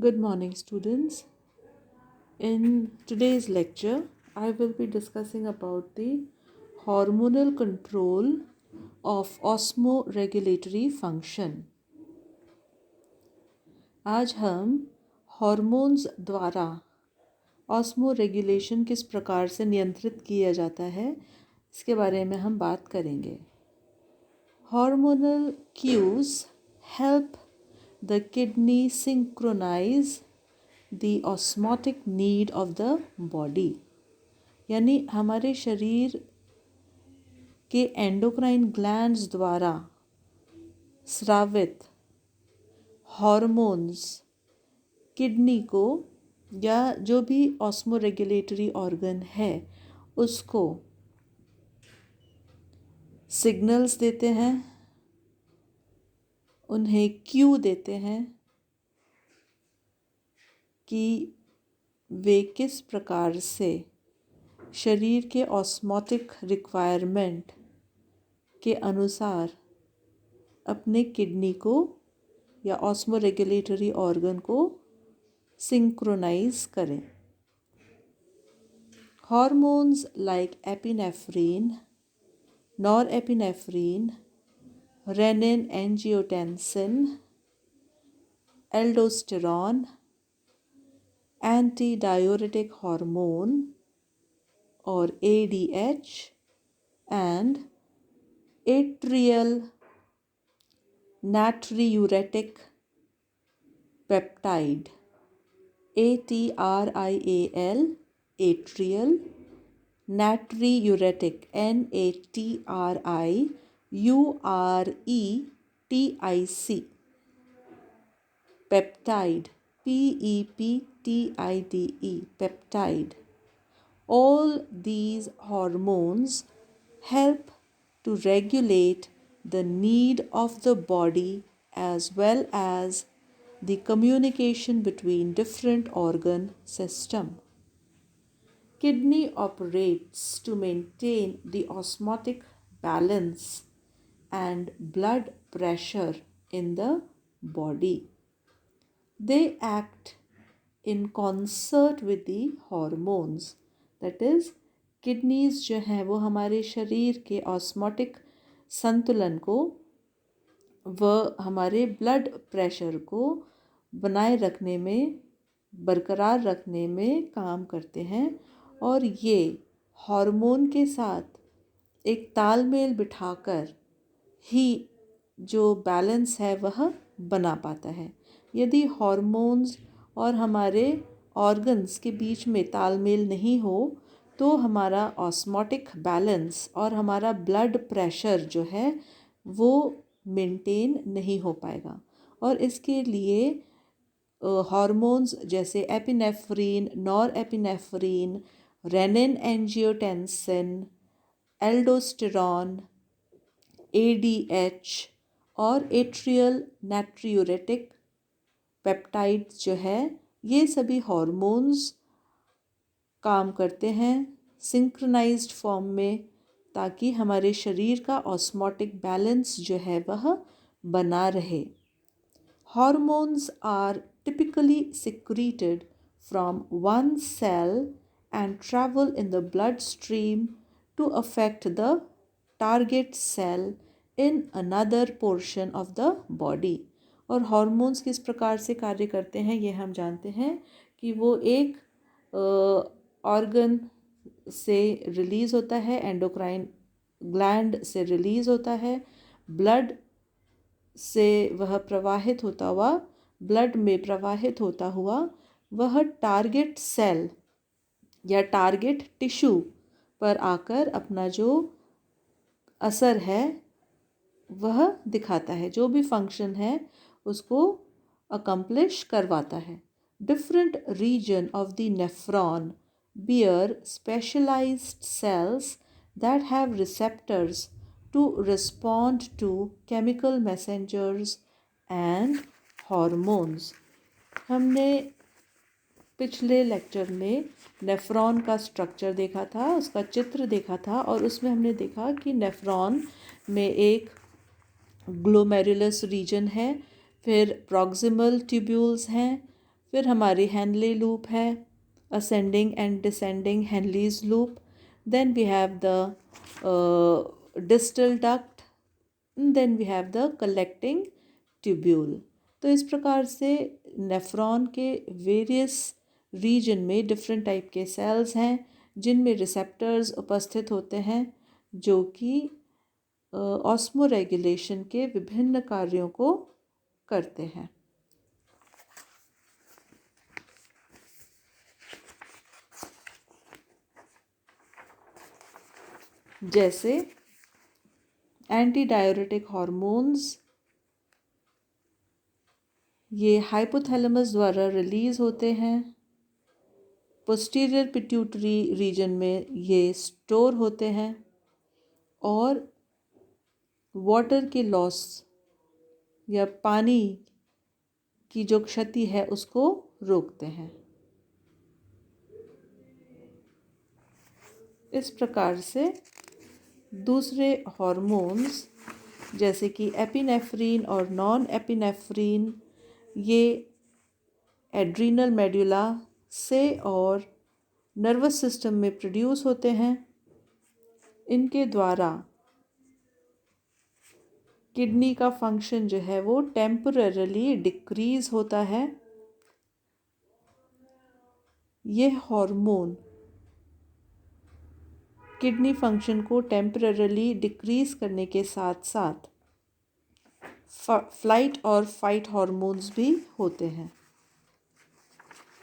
Good morning, students. In today's lecture, I will be discussing about the hormonal control of osmoregulatory function. आज हम hormones द्वारा osmoregulation किस प्रकार से नियंत्रित किया जाता है इसके बारे में हम बात करेंगे. Hormonal cues help the kidney synchronize the osmotic need of the body. यानी हमारे शरीर के एंडोक्राइन ग्लैंड्स द्वारा स्रावित हॉर्मोन्स किडनी को या जो भी ऑस्मोरेगुलेटरी ऑर्गन है उसको सिग्नल्स देते हैं, उन्हें क्यू देते हैं कि वे किस प्रकार से शरीर के ऑस्मोटिक रिक्वायरमेंट के अनुसार अपने किडनी को या ऑस्मोरेगुलेटरी ऑर्गन को सिंक्रोनाइज करें. Hormones like epinephrine, norepinephrine, renin-angiotensin, aldosterone, antidiuretic hormone or ADH, and atrial natriuretic peptide ATRIAL, atrial natriuretic NATRIURETIC peptide PEPTIDE peptide. All these hormones help to regulate the need of the body as well as the communication between different organ systems. Kidney operates to maintain the osmotic balance and blood pressure in the body. They act in concert with the hormones. That is, kidneys जो हैं वो हमारे शरीर के osmotic संतुलन को व हमारे ब्लड प्रेशर को बनाए रखने में, बरकरार रखने में काम करते हैं और ये हार्मोन के साथ एक तालमेल बिठाकर ही जो बैलेंस है वह बना पाता है. यदि हार्मोन्स और हमारे ऑर्गन्स के बीच में तालमेल नहीं हो तो हमारा ऑस्मोटिक बैलेंस और हमारा ब्लड प्रेशर जो है वो मेंटेन नहीं हो पाएगा. और इसके लिए हार्मोन्स जैसे epinephrine, norepinephrine, renin angiotensin, aldosterone, ADH और एट्रियल नाट्रियूरेटिक पेप्टाइड्स जो है ये सभी हार्मोन्स काम करते हैं सिंक्रोनाइज्ड फॉर्म में ताकि हमारे शरीर का ऑस्मोटिक बैलेंस जो है वह बना रहे. Hormones are typically secreted from one cell and travel in the bloodstream to affect the target cell in another portion of the body. और हार्मोन्स किस प्रकार से कार्य करते हैं ये हम जानते हैं कि वो एक ऑर्गन से रिलीज़ होता है, एंडोक्राइन ग्लैंड से रिलीज़ होता है, ब्लड से वह प्रवाहित होता हुआ, ब्लड में प्रवाहित होता हुआ वह टारगेट सेल या टारगेट टिश्यू पर आकर अपना जो असर है वह दिखाता है, जो भी फंक्शन है उसको अकम्प्लिश करवाता है. Different region of the nephron bear specialized cells that have receptors to respond to chemical messengers and hormones. हमने पिछले लेक्चर में नेफ्रॉन का स्ट्रक्चर देखा था, उसका चित्र देखा था और उसमें हमने देखा कि नेफ्रॉन में एक ग्लोमेरुलस रीजन है, फिर प्रॉक्सिमल ट्यूब्यूल्स हैं, फिर हमारी हेनली लूप है, ascending and descending Henle's loop. Then we have the distal duct. Then we have the collecting tubule. तो इस प्रकार से नेफ्रॉन के वेरियस रीजन में डिफरेंट टाइप के सेल्स हैं जिनमें रिसेप्टर्स उपस्थित होते हैं जो कि ऑस्मोरेगुलेशन के विभिन्न कार्यों को करते हैं। जैसे एंटी डाययूरेटिक हार्मोन्स, ये हाइपोथैलेमस द्वारा रिलीज होते हैं, पोस्टीरियर पिट्यूटरी रीजन में ये स्टोर होते हैं और वाटर के लॉस या पानी की जो क्षति है उसको रोकते हैं। इस प्रकार से दूसरे हार्मोन्स जैसे कि एपिनेफ्रीन और नॉन एपिनेफ्रीन ये एड्रीनल मेडुला से और नर्वस सिस्टम में प्रोड्यूस होते हैं। इनके द्वारा किडनी का फंक्शन जो है वो टेम्पररीली डिक्रीज होता है। यह हार्मोन किडनी फंक्शन को टेम्पररीली डिक्रीज करने के साथ साथ फ्लाइट और फाइट हार्मोन्स भी होते हैं।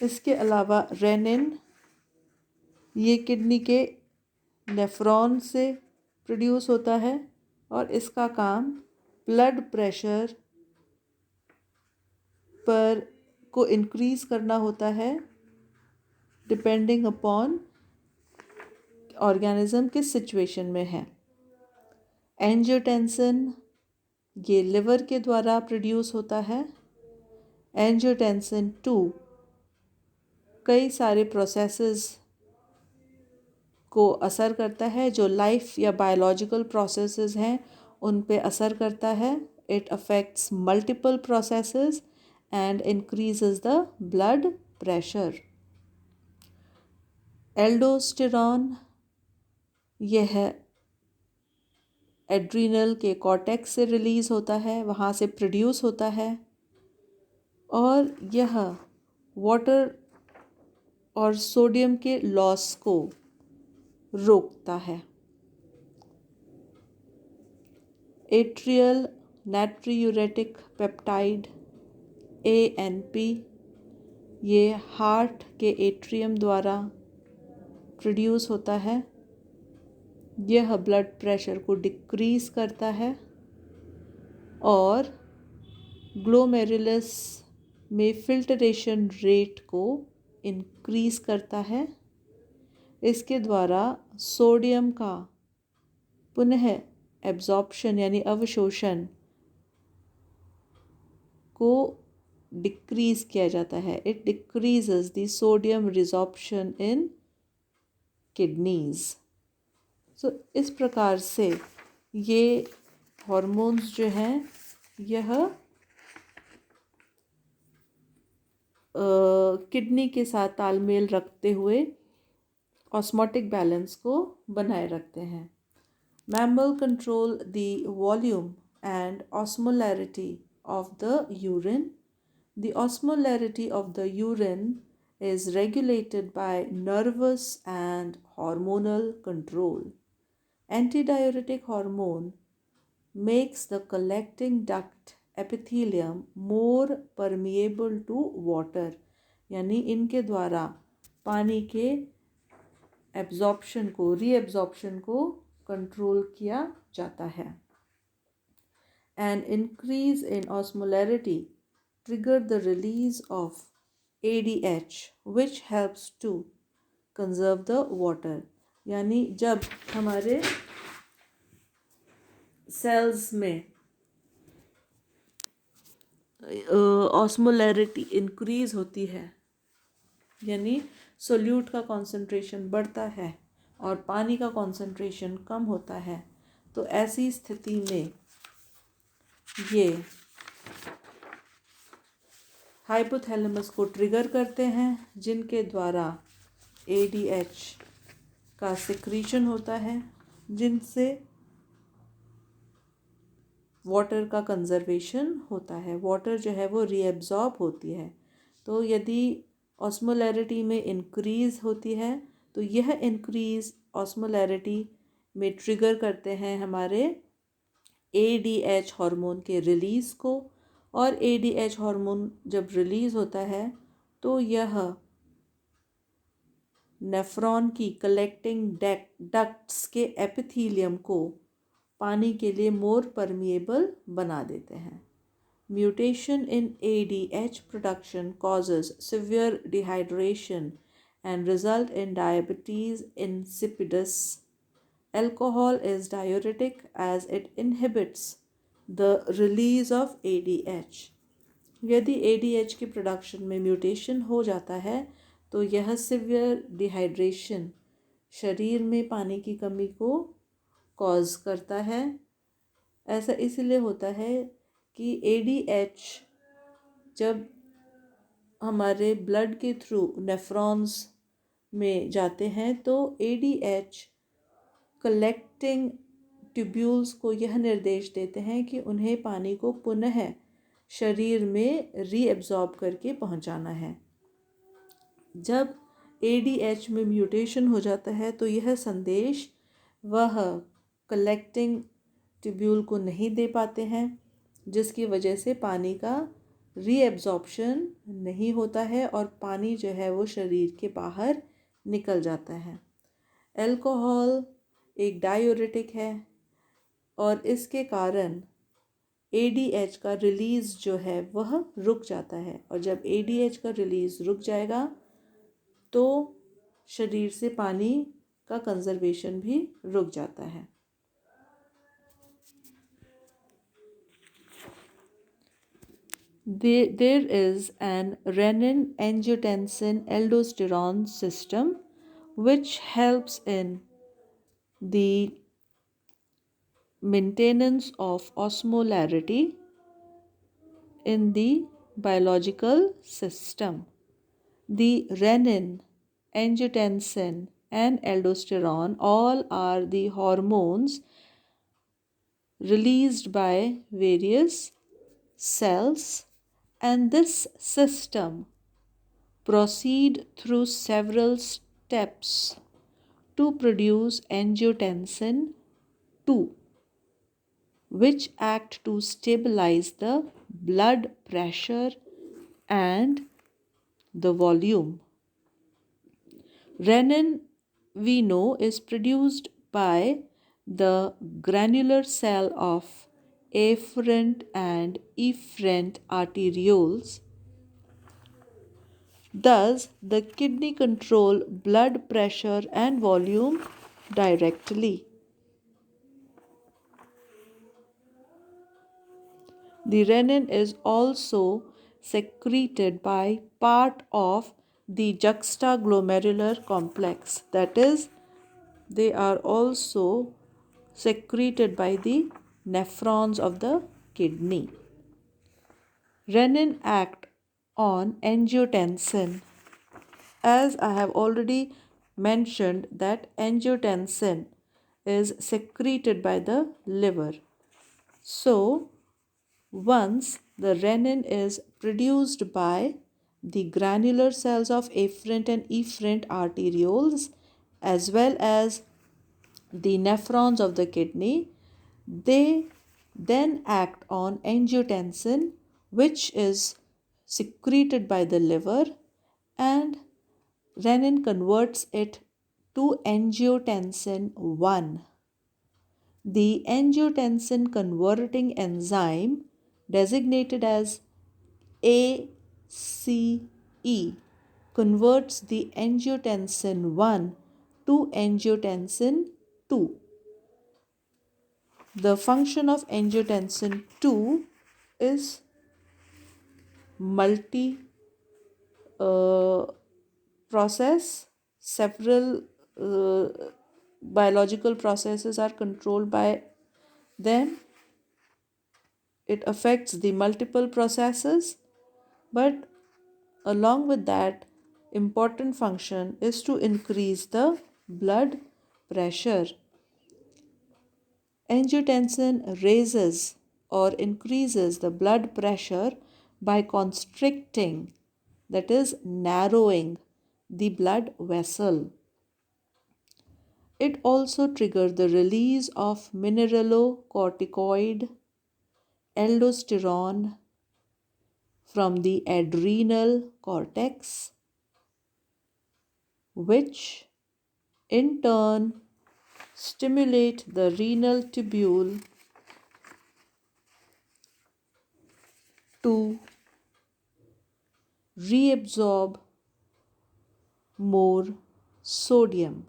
इसके अलावा रेनिन ये किडनी के नेफ्रॉन से प्रोड्यूस होता है और इसका काम ब्लड प्रेशर पर को इंक्रीज करना होता है डिपेंडिंग अपॉन ऑर्गेनिज्म किस सिचुएशन में है। एंजियोटेंसिन ये लिवर के द्वारा प्रोड्यूस होता है। एंजियोटेंसिन 2 कई सारे प्रोसेसेस को असर करता है, जो लाइफ या बायोलॉजिकल प्रोसेसेस हैं उन पे असर करता है। It affects multiple processes and increases the blood pressure. Aldosterone यह एड्रीनल के कॉर्टेक्स से रिलीज होता है, वहाँ से प्रोड्यूस होता है और यह वाटर और सोडियम के लॉस को रोकता है। एट्रियल नाट्रियूरेटिक पेप्टाइड ANP ये हार्ट के एट्रियम द्वारा प्रोड्यूस होता है। यह ब्लड प्रेशर को डिक्रीज करता है और ग्लोमेरुलस में फिल्टरेशन रेट को इंक्रीज करता है। इसके द्वारा सोडियम का पुनः एब्जॉर्प्शन यानी अवशोषण को डिक्रीज किया जाता है। It decreases the sodium resorption in kidneys. So इस प्रकार से ये हार्मोन्स जो हैं यह किडनी के साथ तालमेल रखते हुए ऑस्मोटिक बैलेंस को बनाए रखते हैं। Mammal control the volume and osmolarity of the urine. The osmolarity of the urine is regulated by nervous and hormonal control. Antidiuretic hormone makes the collecting duct epithelium more permeable to water. यानी इनके द्वारा पानी के absorption को reabsorption को control किया जाता है। An increase in osmolarity trigger the release of ADH which helps to conserve the water. यानी जब हमारे सेल्स में ऑस्मोलैरिटी इंक्रीज होती है यानी सोल्यूट का कॉन्सेंट्रेशन बढ़ता है और पानी का कॉन्सेंट्रेशन कम होता है, तो ऐसी स्थिति में ये हाइपोथैलेमस को ट्रिगर करते हैं, जिनके द्वारा ADH का सिक्रीशन होता है, जिनसे वाटर का कंजर्वेशन होता है। वाटर जो है वो रीएब्जॉर्ब होती है। तो यदि ऑस्मोलैरिटी में इंक्रीज़ होती है तो यह इंक्रीज़ ऑस्मोलैरिटी में ट्रिगर करते हैं हमारे ADH हार्मोन के रिलीज़ को, और ADH हार्मोन जब रिलीज़ होता है तो यह नेफ्रॉन की कलेक्टिंग डक्ट्स के एपिथीलियम को पानी के लिए मोर परमिएबल बना देते हैं। Mutation in ADH production causes severe dehydration and result in diabetes insipidus. Alcohol is diuretic as it inhibits the release of ADH. यदि ADH की प्रोडक्शन में म्यूटेशन हो जाता है तो यह सिवियर डिहाइड्रेशन, शरीर में पानी की कमी को कॉज करता है। ऐसा इसलिए होता है कि ADH जब हमारे ब्लड के थ्रू नेफ्रॉन्स में जाते हैं तो ADH कलेक्टिंग ट्यूब्यूल्स को यह निर्देश देते हैं कि उन्हें पानी को पुनः शरीर में रीएब्जॉर्ब करके पहुंचाना है। जब ADH में म्यूटेशन हो जाता है तो यह संदेश वह कलेक्टिंग ट्यूब्यूल को नहीं दे पाते हैं, जिसकी वजह से पानी का रीएब्जॉर्प्शन नहीं होता है और पानी जो है वो शरीर के बाहर निकल जाता है। अल्कोहल एक डायूरेटिक है और इसके कारण ADH का रिलीज़ जो है वह रुक जाता है, और जब ADH का रिलीज़ रुक जाएगा तो शरीर से पानी का कंजर्वेशन भी रुक जाता है। There is an renin-angiotensin-aldosterone system which helps in the maintenance of osmolarity in the biological system. The renin, angiotensin and aldosterone all are the hormones released by various cells, and this system proceed through several steps to produce angiotensin 2, which act to stabilize the blood pressure and the volume. Renin, we know, is produced by the granular cell of afferent and efferent arterioles. Thus, the kidney control blood pressure and volume directly. The renin is also secreted by part of the juxtaglomerular complex, that is, they are also secreted by the nephrons of the kidney. Renin act on angiotensin. As I have already mentioned that angiotensin is secreted by the liver. So, once the renin is produced by the granular cells of afferent and efferent arterioles as well as the nephrons of the kidney, they then act on angiotensin, which is secreted by the liver, and renin converts it to angiotensin 1. The angiotensin converting enzyme designated as ACE converts the angiotensin 1 to angiotensin 2. The function of angiotensin 2 is multi process. Several biological processes are controlled by them. It affects the multiple processes, but Along with that, important function is to increase the blood pressure. Angiotensin raises or increases the blood pressure by constricting, that is, narrowing the blood vessel. It also triggers the release of mineralocorticoid aldosterone from the adrenal cortex, which in turn stimulate the renal tubule to reabsorb more sodium.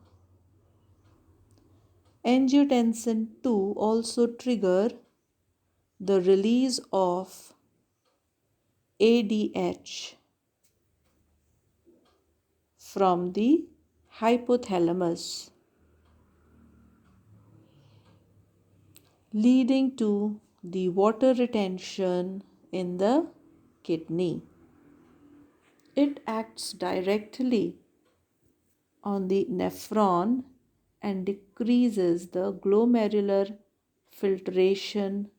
Angiotensin 2 also trigger the release of ADH from the hypothalamus, leading to the water retention in the kidney. It acts directly on the nephron and decreases the glomerular filtration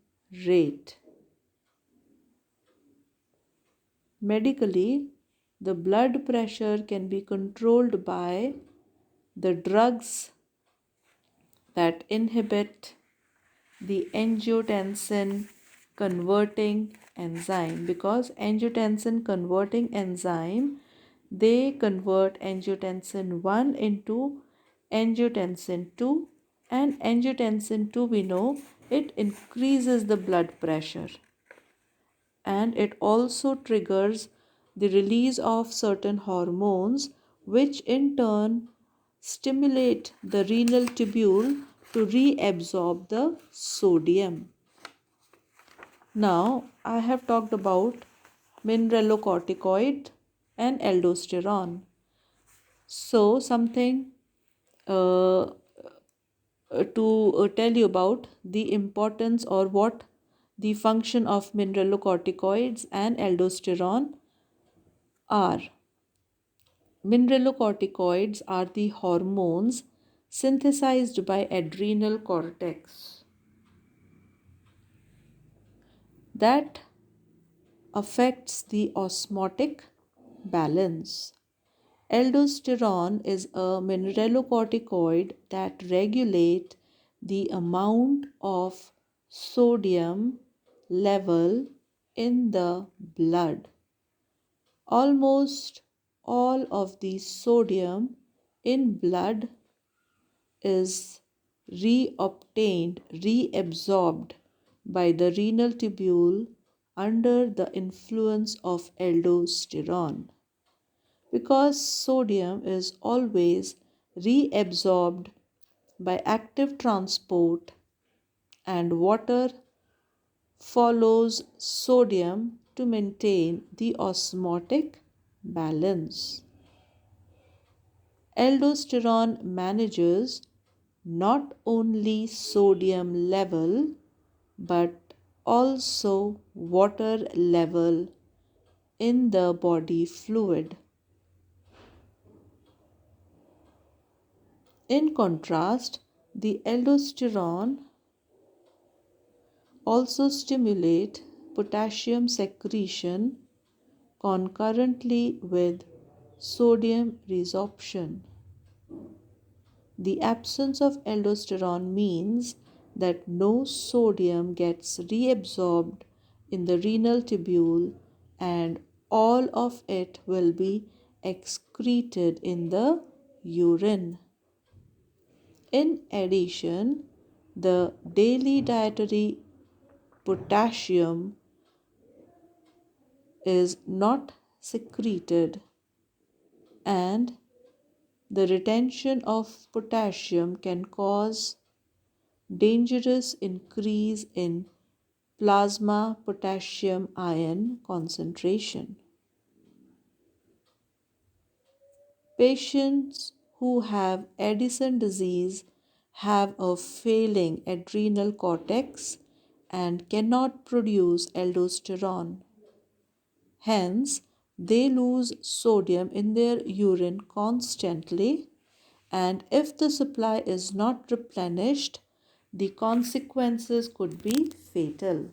rate. Medically, the blood pressure can be controlled by the drugs that inhibit the angiotensin converting enzyme, because angiotensin converting enzyme, they convert angiotensin 1 into angiotensin 2, and angiotensin 2, we know it increases the blood pressure, and it also triggers the release of certain hormones, which in turn stimulate the renal tubule to reabsorb the sodium. Now, I have talked about mineralocorticoid and aldosterone. So, something uh, to tell you about the importance or what the function of mineralocorticoids and aldosterone are. Mineralocorticoids are the hormones synthesized by adrenal cortex that affects the osmotic balance. Aldosterone is a mineralocorticoid that regulate the amount of sodium level in the blood. Almost all of the sodium in blood is reabsorbed by the renal tubule under the influence of aldosterone. Because sodium is always reabsorbed by active transport and water follows sodium to maintain the osmotic balance. Aldosterone manages not only sodium level but also water level in the body fluid. In contrast, the aldosterone also stimulate potassium secretion concurrently with sodium resorption. The absence of aldosterone means that no sodium gets reabsorbed in the renal tubule and all of it will be excreted in the urine. In addition, the daily dietary potassium is not secreted, and the retention of potassium can cause dangerous increase in plasma potassium ion concentration. Patients who have Addison disease have a failing adrenal cortex and cannot produce aldosterone. Hence, They lose sodium in their urine constantly, and if the supply is not replenished, the consequences could be fatal.